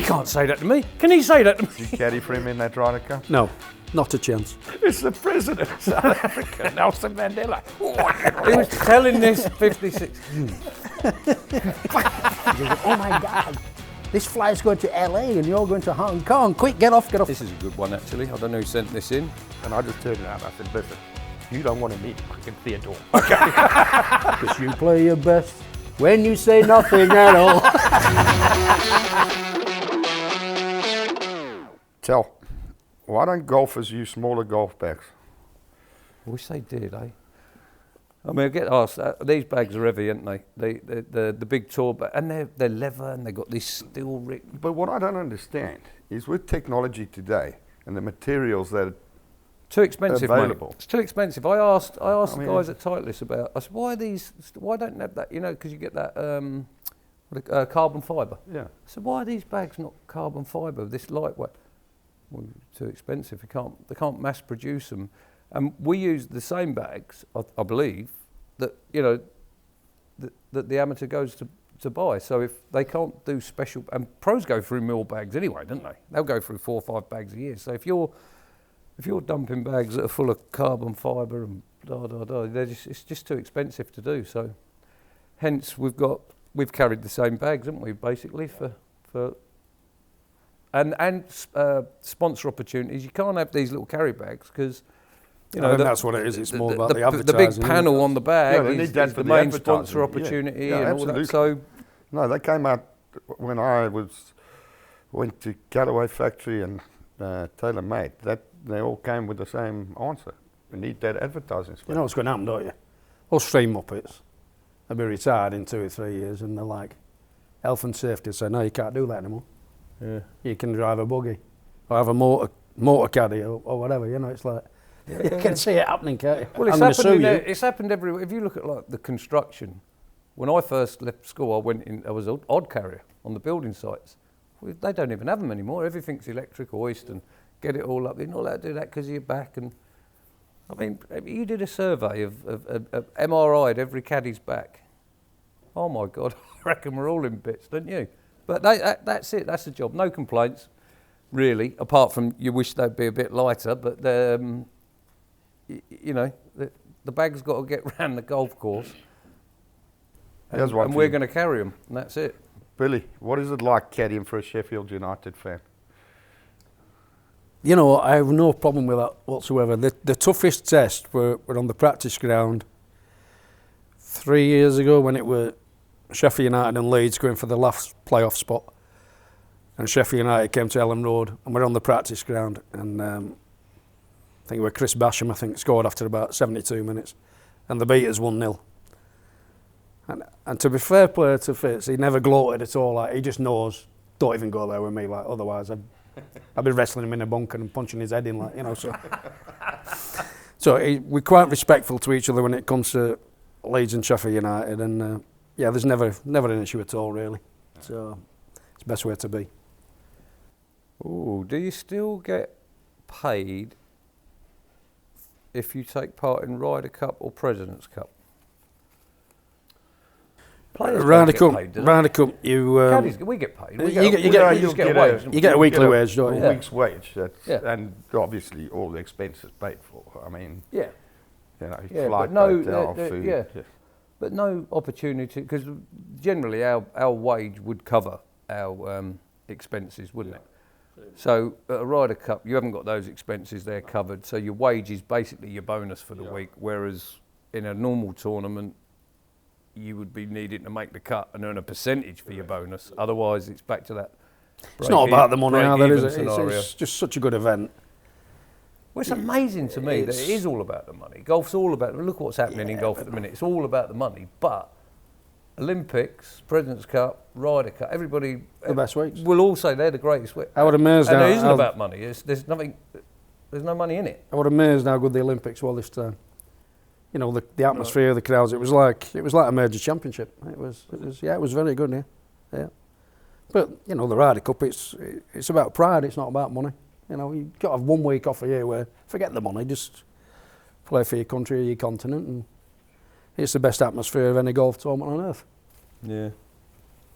can't say that to me. Can he say that to me? Did you caddy for him in that Ryder Cup? No, not a chance. It's the president of South Africa, Nelson Mandela. He was telling this 56. Oh my God, this flight's going to LA and you're going to Hong Kong. Quick, get off, get off. This is a good one, actually. I don't know who sent this in. And I just turned around and I said, listen, you don't want to meet Cricket Theodore. Because you play your best when you say nothing at all. Tell, why don't golfers use smaller golf bags? I wish they did, eh? I mean, I get asked, these bags are heavy, aren't they? The big tour bag, and they're leather and they've got this steel rig. But what I don't understand is with technology today and the materials that Too expensive, available. mate. It's too expensive. I asked the guys at Titleist about. I said, why don't they have that? You know, because you get that carbon fibre. Yeah. I said, why are these bags not carbon fibre? This lightweight. Well, too expensive. They can't mass produce them. And we use the same bags, I believe, that that the amateur goes to buy. So if they can't do special, and pros go through mill bags anyway, don't they? They'll go through 4 or 5 bags a year. So if you're dumping bags that are full of carbon fibre and it's just too expensive to do. So, hence we've carried the same bags, haven't we? Basically for and sponsor opportunities. You can't have these little carry bags because I think that's what it is. It's more about the advertising. The big panel on the bag is the the main sponsor opportunity and absolutely. all that. So no, they came out when I went to Callaway Factory and Tailor Made. That they all came with the same answer. We need that advertising space. You know what's going to happen, don't you? All stream muppets, they'll be retired in 2 or 3 years, and they're like, health and safety say, no, you can't do that anymore. yeah. You can drive a buggy or have a motor caddy or whatever. You know, it's like you can see it happening, can't you? Well, it's happened everywhere. If you look at like the construction, when I first left school, I was an odd carrier on the building sites. They don't even have them anymore. Everything's electric or hoist and get it all up. You're not allowed to do that because of your back. And I mean, you did a survey of MRI'd every caddy's back. Oh my God, I reckon we're all in bits, don't you? But that's it. That's the job. No complaints, really, apart from you wish they'd be a bit lighter. But the bag's got to get round the golf course, and we're going to carry them, and that's it. Billy, what is it like caddying for a Sheffield United fan? You know, I have no problem with that whatsoever. The toughest test were on the practice ground 3 years ago when it were Sheffield United and Leeds going for the last playoff spot. And Sheffield United came to Ellen Road and we're on the practice ground. And I think it was Chris Basham, scored after about 72 minutes. And the beat us 1-0. And to be fair play to Fitz, he never gloated at all. Like, he just knows, don't even go there with me. Like, otherwise, I'd be wrestling him in a bunker and punching his head in, like, you know. So we're quite respectful to each other when it comes to Leeds and Sheffield United. And there's never an issue at all, really. So it's the best way to be. Ooh, do you still get paid if you take part in Ryder Cup or President's Cup? Ryder Cup, you... Caddies, we get paid. You get a weekly wage, don't you? A week's wage, and obviously all the expenses paid for. I mean, flight, hotel, food. Yeah. But no opportunity, because generally our wage would cover our expenses, wouldn't it? So at a Ryder Cup, you haven't got those expenses there covered, so your wage is basically your bonus for the week, whereas in a normal tournament, you would be needing to make the cut and earn a percentage for your bonus. Otherwise, it's back to that. It's not about the money either, is it? It's just such a good event. Well, it's amazing to me that it is all about the money. Golf's all about, look what's happening in golf at the minute. It's all about the money. But Olympics, President's Cup, Ryder Cup, everybody the best weeks will all say they're the greatest weeks. I would amazed and it isn't about money. There's no money in it. I would amazed how good the Olympics were this time. You know, the atmosphere, the crowds. It was like a major championship. It was very good. Yeah. But you know, the Ryder Cup, it's about pride. It's not about money. You know, you've got to have 1 week off a year where forget the money, just play for your country or your continent, and it's the best atmosphere of any golf tournament on earth. Yeah.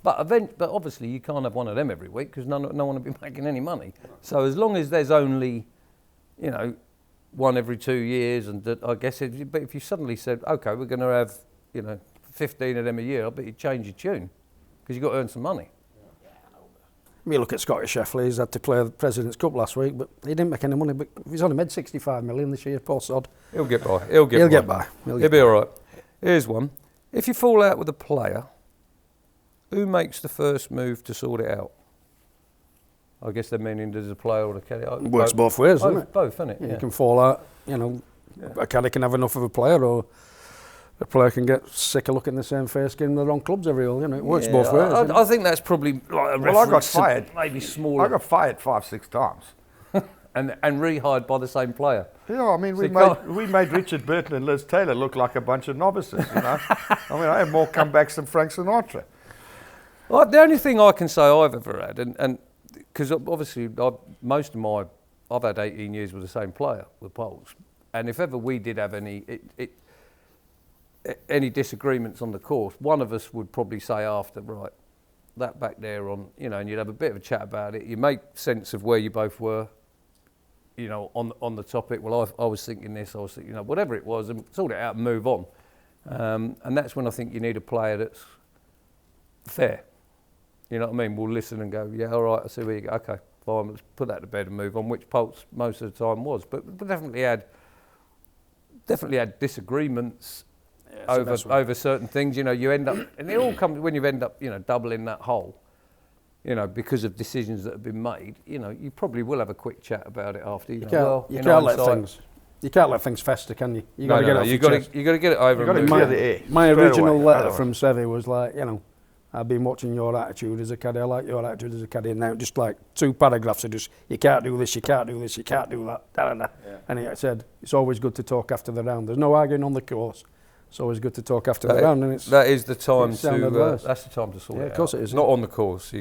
But obviously you can't have one of them every week because no one will be making any money. So as long as there's only, one every 2 years, and I guess but if you suddenly said, okay, we're going to have, 15 of them a year, I bet you'd change your tune because you've got to earn some money. You look at Scottish Sheffley, he's had to play the President's Cup last week, but he didn't make any money. But he's only made 65 million this year, poor sod. He'll get by. He'll get by. He'll be all right. Here's one. If you fall out with a player, who makes the first move to sort it out? I guess they're meaning does the player or the caddy? It works both ways, doesn't it? Both, isn't it? You can fall out, a caddy can have enough of a player, or a player can get sick of looking the same face, getting the wrong clubs every hole. It works both ways. I think that's probably like a reference. Well, I got fired. Maybe smaller. I got fired 5-6 times. and rehired by the same player. Yeah, I mean, So we made Richard Burton and Liz Taylor look like a bunch of novices, I mean, I had more comebacks than Frank Sinatra. Well, the only thing I can say I've ever had, and because obviously I've had 18 years with the same player, with Poles, and if ever we did have any disagreements on the course, one of us would probably say after, right, that back there on, and you'd have a bit of a chat about it. You make sense of where you both were, on the topic. Well, I was thinking this, I was thinking, whatever it was, and sort it out and move on. And that's when I think you need a player that's fair. You know what I mean? We'll listen and go, yeah, all right, I see where you go. Okay, fine, let's put that to bed and move on, which Pulse most of the time was. But we definitely had disagreements over certain things. You end up, and it all comes when you end up, doubling that hole, because of decisions that have been made. You probably will have a quick chat about it after. You can't let things fester, can you? You got to get it over. You got to clear the air. My original letter from Sevy was like, I've been watching your attitude as a caddy. I like your attitude as a caddy. And now just like 2 paragraphs of just, you can't do this, you can't do this, you can't do that. Da, da, da. Yeah. And he said, it's always good to talk after the round. There's no arguing on the course. It's always good to talk after the round. And that is the time to. That's the time to sort it out. Yeah, of course it is. Not on the course.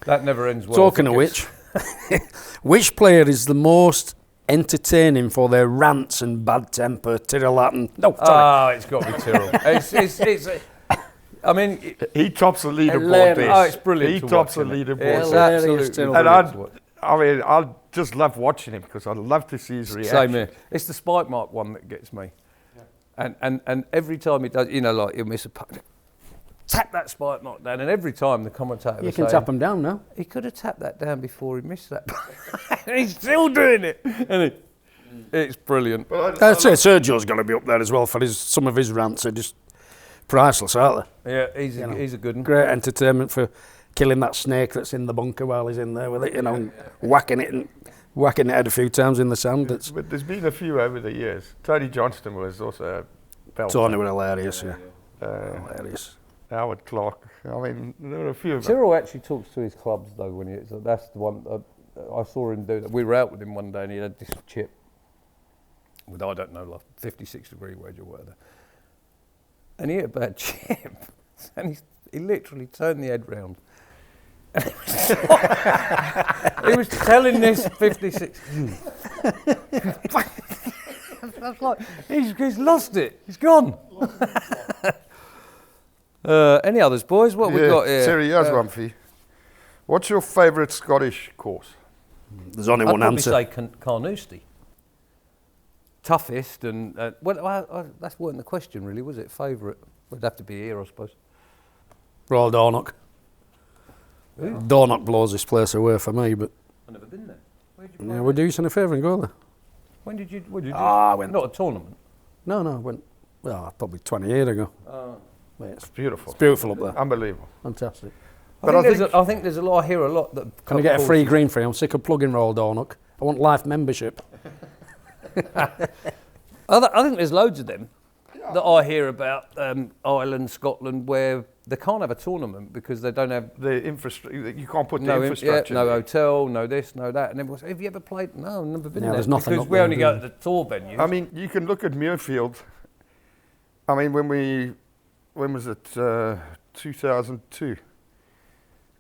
That never ends well. Talking of which, which player is the most entertaining for their rants and bad temper? Tyrrell Hatton. No, sorry. It's got to be Tyrrell. it's I mean, he tops the leaderboard. Oh, it's brilliant. He tops the leaderboard. Absolutely. And I just love watching him because I love to see his reaction. Same here. It's the spike mark one that gets me. Yeah. And every time he does, like he'll miss a puck, tap that spike mark down, and every time the commentator you can tap him down now. He could have tapped that down before he missed that. And he's still doing it. It's brilliant. I'd say Sergio's going to be up there as well for some of his rants are just priceless, aren't they? Yeah, he's a good one. Great entertainment for killing that snake that's in the bunker while he's in there with it, whacking it head a few times in the sand. But there's been a few over the years. Tony Johnston was also a belter. Tony was hilarious, hilarious. Howard Clark. I mean, there were a few of them. Cyril actually talks to his clubs though that's the one I saw him do that. We were out with him one day and he had this chip with, I don't know, like 56-degree wedge or whatever. And he hit a bad chip, and he literally turned the head round. And he was telling this 56. That's like he's lost it. He's gone. Any others, boys? What we got here? Terry, here's one for you. What's your favourite Scottish course? There's only one answer. I'd probably say Carnoustie. Toughest and that wasn't the question really, was it? Favourite would have to be here, I suppose. Royal Dornoch. Dornoch blows this place away for me, but I've never been there. Yeah, would you send a favour and go there? When did you do? I went. Not a tournament. No, I went. Well, probably 20 years ago. It's beautiful. It's beautiful up there. Unbelievable. Fantastic. I think there's a lot. I hear a lot that. Can I get a free green for you? I'm sick of plugging Royal Dornoch. I want life membership. I think there's loads of them that I hear about Ireland, Scotland, where they can't have a tournament because they don't have the infrastructure. You can't put the infrastructure. No hotel, no this, no that. And everyone says, "Have you ever played?" No, I've never been there. There's nothing because we only go to the tour venues. I mean, you can look at Muirfield. I mean, when was it? 2002.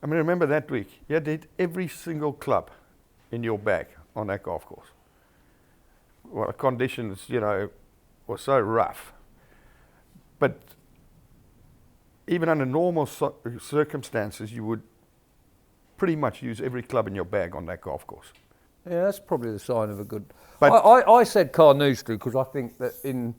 I mean, remember that week? You had to hit every single club in your bag on that golf course. Well, the conditions, were so rough. But even under normal circumstances, you would pretty much use every club in your bag on that golf course. Yeah, that's probably the sign of a good. But I said Carnoustie because I think that in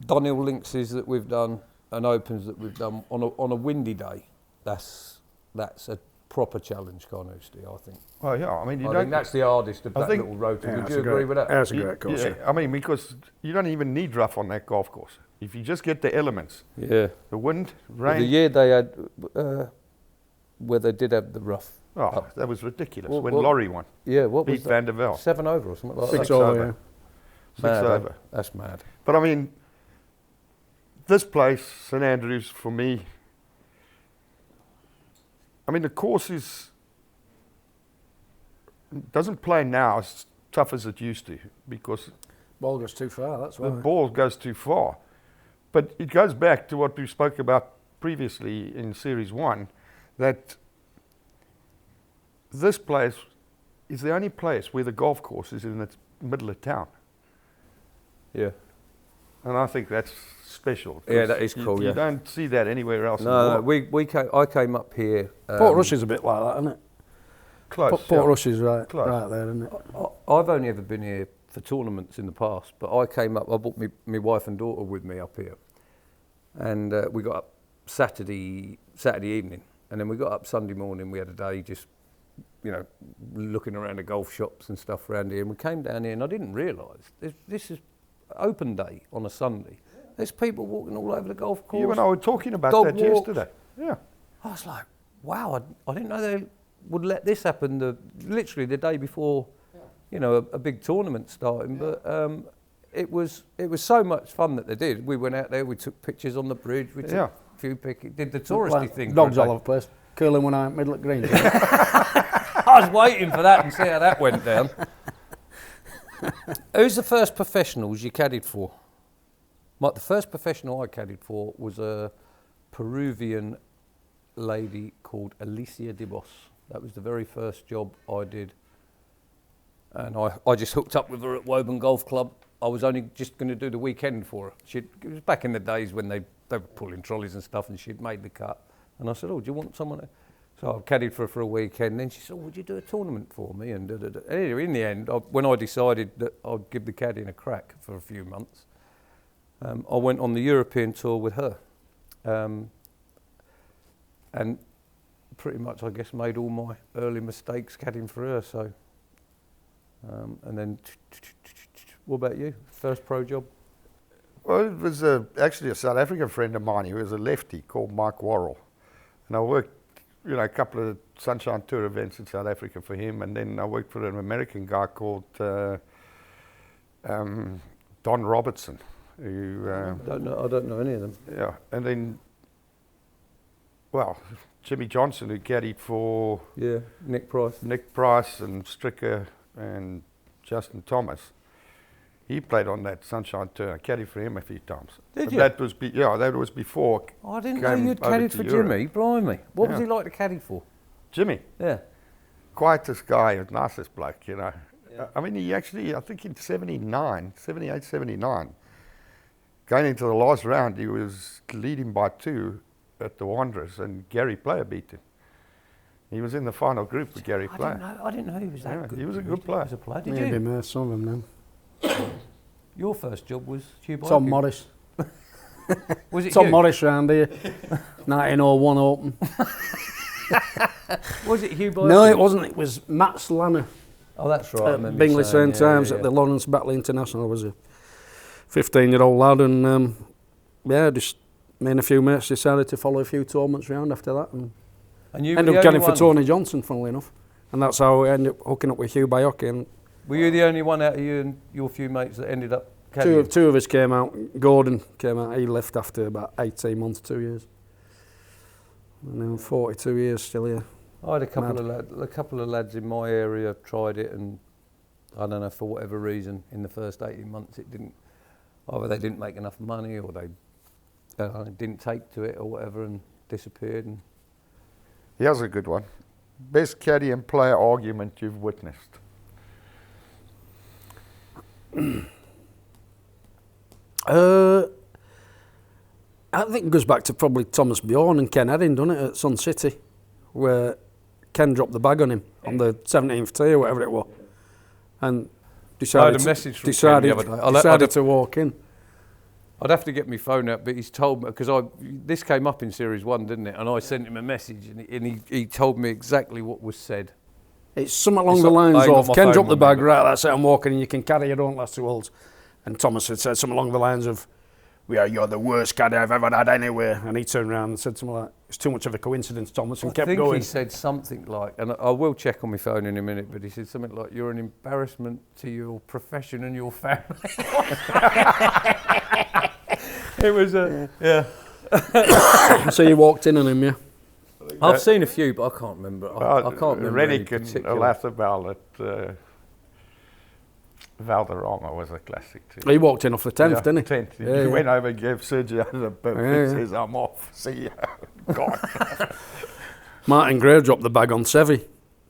Dunhill links that we've done and opens that we've done on a windy day, that's a proper challenge, Carnoustie, I think. Oh yeah, I mean, I think that's the hardest of that little rotary. Would you agree with that? That's a great course. Yeah, I mean, because you don't even need rough on that golf course. If you just get the elements, Yeah. the wind, Well, rain. the year they had, where they did have the rough. Oh, that was ridiculous. Well, when well, Laurie won, Yeah, what beat was that? Van der Velde. 7 over or something like 6 that. over, over. yeah. 6 Mad, eh? over. That's mad. But I mean, this place, St Andrews, for me, I mean, the course doesn't play now as tough as it used to because Ball goes too far, that's the why. ball goes too far. But it goes back to what we spoke about previously in Series 1, that this place is the only place where the golf course is in the middle of town. Yeah. And I think that's special. Yeah, that is cool, You yeah. don't see that anywhere else in the No, world. I came up here. Port Rush is a bit like that, isn't it? Close. Port Rush is right Close. there, isn't it? I've only ever been here for tournaments in the past, but I came up. I brought my wife and daughter with me up here, and we got up Saturday evening, and then we got up Sunday morning. We had a day just, looking around the golf shops and stuff around here, and we came down here, and I didn't realise this is open day on a Sunday. There's people walking all over the golf course. You and I were talking about dog that walks. yesterday. Yeah. I was like, wow, I didn't know they would let this happen literally the day before, a big tournament starting. But it was so much fun that they did. We went out there, we took pictures on the bridge, we took a few pictures, did the touristy thing. Dogs all over the place. Curling one out middle at green. I was waiting for that and see how that went down. Who's the first professionals you caddied for? The first professional I caddied for was a Peruvian lady called Alicia Dibos. That was the very first job I did. And I just hooked up with her at Woburn Golf Club. I was only just going to do the weekend for her. It was back in the days when they were pulling trolleys and stuff, and she'd made the cut. And I said, do you want someone to... So I caddied for her for a weekend. Then she said, would you do a tournament for me? And anyway, in the end, when I decided that I'd give the caddying a crack for a few months, I went on the European tour with her. And pretty much, I guess, made all my early mistakes caddying for her. So, and then, what about you? First pro job? Well, it was actually a South African friend of mine. He was a lefty called Mike Worrell. And I worked, a couple of Sunshine Tour events in South Africa for him. And then I worked for an American guy called Don Robertson. Who, I don't know any of them. Yeah, and then, Jimmy Johnson, who caddied for Nick Price and Stricker and Justin Thomas. He played on that Sunshine Tour. I caddied for him a few times. Did you? That was that was before. I didn't know you'd caddied for Jimmy. Blimey, what was he like to caddy for? Jimmy. Yeah. Quietest guy, nicest bloke, Yeah. I mean, he actually, I think in 78, 79. Going into the last round, he was leading by 2 at the Wanderers, and Gary Player beat him. He was in the final group with Gary Player. I didn't know he was that good. He was a good player. He was a player. Did Maybe you? more, some of them now. Your first job was Hugh Bykey. Tom Morris. Was it Tom you? Morris round here. 1901 Open. Was it Hugh Bykey? No, it wasn't. It was Matt Slanner. Oh, that's right. I At remember Bingley you saying, St Times at the Lawrence Battle International. I was a 15-year-old lad, and just me and a few mates decided to follow a few tournaments round after that, and you ended up caddying for Tony Johnson, funnily enough, and that's how I ended up hooking up with Hugh Bykey. And were you the only one out of you and your few mates that ended up caddying? two of us came out. Gordon came out. He left after about 18 months, 2 years, and then 42 years still here. I had a couple of lads in my area tried it, and I don't know, for whatever reason, in the first 18 months it didn't. Either they didn't make enough money, or they didn't take to it, or whatever, and disappeared. And Here's a good one. Best caddy and player argument you've witnessed? I think it goes back to probably Thomas Bjorn and Ken Edding, doesn't it, at Sun City, where Ken dropped the bag on him on the 17th tee or whatever it was, and decided to walk in. I'd have to get my phone out, but he's told me, because this came up in Series 1, didn't it? And I sent him a message, and he told me exactly what was said. It's something along the lines of, Ken dropped the bag, right, that's it, I'm walking, and you can carry your own last 2 holes. And Thomas had said something along the lines of, you're the worst caddy I've ever had anywhere. And he turned around and said something like, it's too much of a coincidence, Thomas, and kept going. I think he said something like, and I will check on my phone in a minute, but he said something like, you're an embarrassment to your profession and your family. It was yeah. So you walked in on him, yeah? I've seen a few, but I can't remember. I can't remember Rennick any and particular. Lathebal at Valderrama was a classic too. He walked in off the 10th, didn't he? 10th. Yeah, He went over and gave Sergio the boot. He says, I'm off. See ya. Gone. Martin Gray dropped the bag on Seve.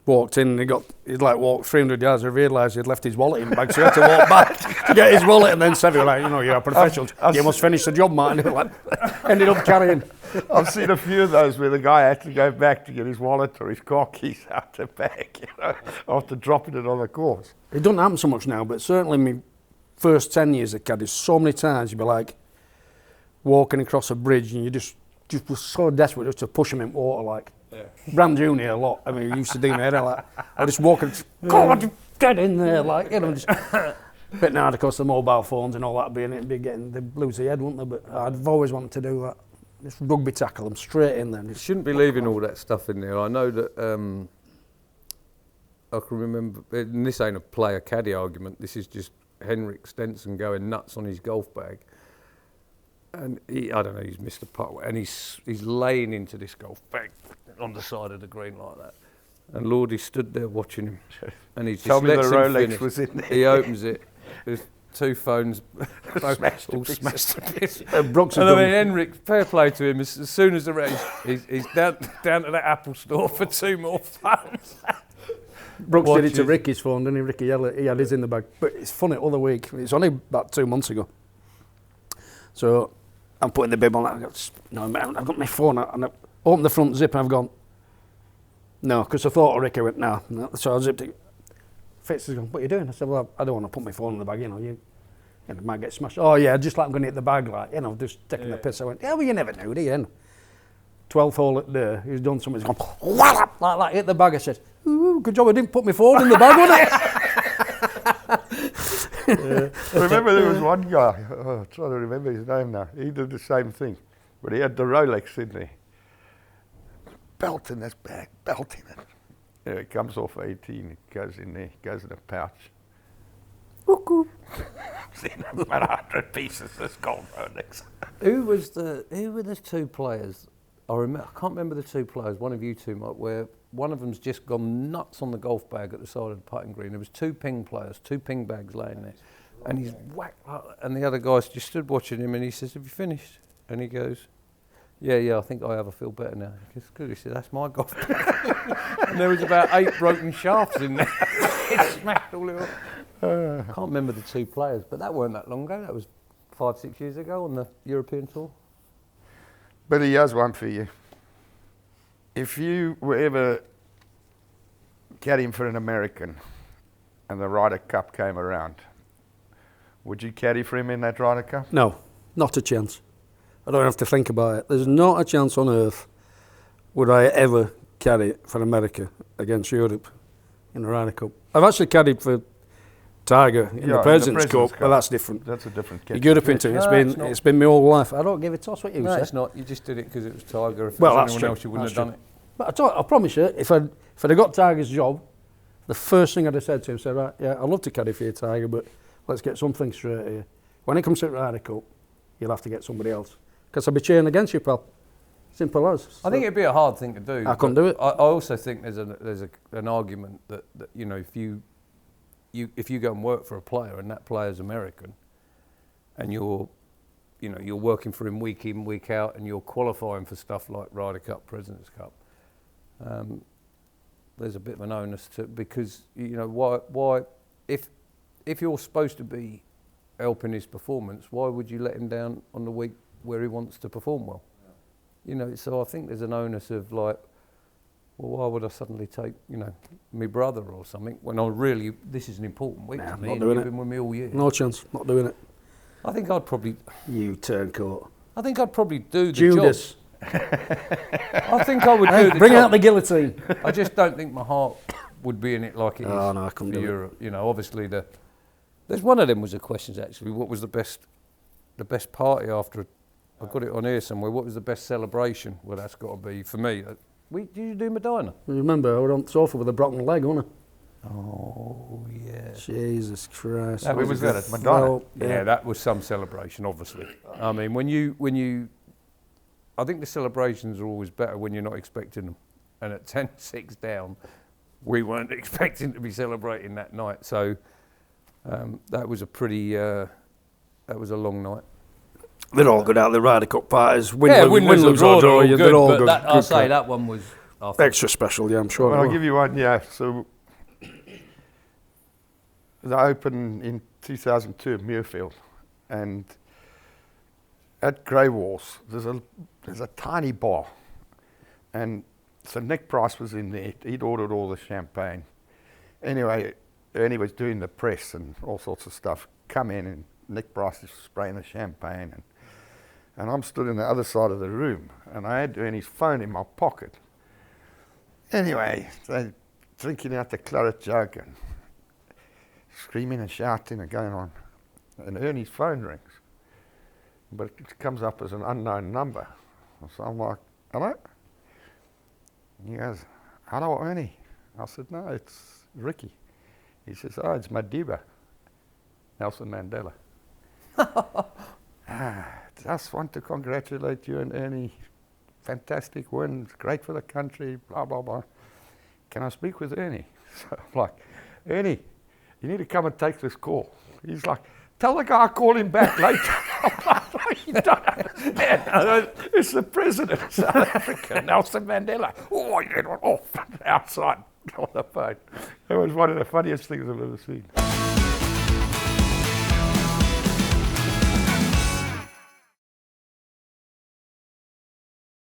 Walked in and he'd like walked 300 yards and realised he'd left his wallet in the bag, so he had to walk back to get his wallet, and then Seve was like, you're a professional. You must finish the job, Martin. Like, ended up carrying. I've seen a few of those where the guy had to go back to get his wallet or his car keys out the bag, after dropping it on the course. It doesn't happen so much now, but certainly in my first 10 years at Caddies, so many times you'd be like walking across a bridge and you just were so desperate just to push him in water, like. Yeah. Bram Junior a lot. I mean, he used to do me head like, I just walk and come on, get in there, like, just. But now, of course, the mobile phones and all that they'd lose their head, wouldn't they? But I've always wanted to do that. Just rugby tackle them straight in there. You shouldn't be leaving all that stuff in there. I know that I can remember, and this ain't a player caddy argument. This is just Henrik Stenson going nuts on his golf bag. And I don't know, he's missed a putt, and he's laying into this golf bag on the side of the green like that. And Lordy stood there watching him, and he just Tell me the lets him Rolex finish. was in there. He opens it, there's 2 phones all smashed to bits. And I mean, Henrik, fair play to him, as soon as the race, he's down to the Apple store for 2 more phones. Brooks did it to Ricky's phone, didn't he? Ricky Yellett, he had his in the bag. But it's funny, other week, it's only about 2 months ago. So I'm putting the bib on. I've got my phone out, and I opened the front zip and I've gone, no, because I thought Ricky went, no. So I zipped it. Fitz has gone, what are you doing? I said, well, I don't want to put my phone in the bag, it might get smashed. Oh yeah, just like I'm going to hit the bag, like, just taking the piss. I went, yeah, well, you never knew, do you? 12th hole at there, he's done something, he's gone, like that, hit the bag. I said, ooh, good job I didn't put my phone in the bag, wasn't it? I remember there was one guy, I'm trying to remember his name now, he did the same thing, but he had the Rolex in there. Belting this bag, belting it. Yeah, it comes off 18, it goes in there, goes in a pouch. Seen about 100 pieces of this gold Rolex. Who were the 2 players? I can't remember the 2 players, one of you two might, where one of them's just gone nuts on the golf bag at the side of the putting green. There was 2 ping players, 2 ping bags laying there. And he's whacked up, and the other guy just stood watching him, and he says, have you finished? And he goes, yeah, I think I have. I feel better now. He goes, good. He said, that's my golf bag. And there was about 8 broken shafts in there. It smashed all over. I can't remember the 2 players, but that weren't that long ago. That was 5-6 years ago on the European tour. But he has one for you. If you were ever caddying for an American and the Ryder Cup came around, would you caddy for him in that Ryder Cup? No, not a chance. I don't have to think about it. There's not a chance on earth would I ever caddy for America against Europe in the Ryder Cup. I've actually caddied for Tiger in the President's Cup, but that's different. That's a different case. The European team, it's been my whole life. I don't give a toss what you say. No, it's not. You just did it because it was Tiger. If well, it was that's anyone true. else, you wouldn't have done it. But I promise you, if I'd got Tiger's job, the first thing I'd have said to him, right, yeah, I'd love to caddy for you, Tiger, but let's get something straight here. When it comes to the Ryder Cup, you'll have to get somebody else. Because I'll be cheering against you, pal. Simple as. I think it'd be a hard thing to do. I couldn't do it. I also think there's an argument that if you go and work for a player and that player's American, and you're working for him week in, week out, and you're qualifying for stuff like Ryder Cup, President's Cup, there's a bit of an onus to, because why if you're supposed to be helping his performance, why would you let him down on the week where he wants to perform well. You know, so I think there's an onus of like, well, why would I suddenly take, you know, my brother or something when this is an important week to me, and you've been with me all year. No chance, not doing it. I think I'd probably... You turncoat. I think I'd probably do the Judas. job. I think I would do the Bring job. out the guillotine. I just don't think my heart would be in it like it is No, I couldn't for do Europe. You know, obviously there's one of them was the questions actually. What was the best party after? I got it on here somewhere. What was the best celebration? Well, that's got to be for me. Did you do Medina? Remember, I was on the sofa with a broken leg, wasn't I? Oh yeah. Jesus Christ. Where was that? At Madonna? Well, Yeah, that was some celebration, obviously. I mean, when you, I think the celebrations are always better when you're not expecting them. And at 10-6 down, we weren't expecting to be celebrating that night. So that was that was a long night. They're all good out the Ryder Cup parties. Win, lose or draw, they're all good. Good. I'll say that one was Extra special, yeah, I'm sure. Well, I'll give you one, yeah. So the Open in 2002 at Muirfield, and at Grey Walls, there's a tiny bar, and so Nick Price was in there. He'd ordered all the champagne. Anyway, Ernie was doing the press and all sorts of stuff. Come in, and Nick Price is spraying the champagne, and I'm stood in the other side of the room, and I had Ernie's phone in my pocket. Anyway, they're drinking out the claret jug and screaming and shouting and going on. And Ernie's phone rings, but it comes up as an unknown number. So I'm like, hello? He goes, hello, Ernie. I said, no, it's Ricky. He says, oh, it's Madiba, Nelson Mandela. Just want to congratulate you and Ernie. Fantastic win, it's great for the country, blah, blah, blah. Can I speak with Ernie? So I'm like, Ernie, you need to come and take this call. He's like, tell the guy I'll call him back later. I'm like, you don't understand. It's the president of South Africa, Nelson Mandela. Oh, you got off outside on the phone. It was one of the funniest things I've ever seen.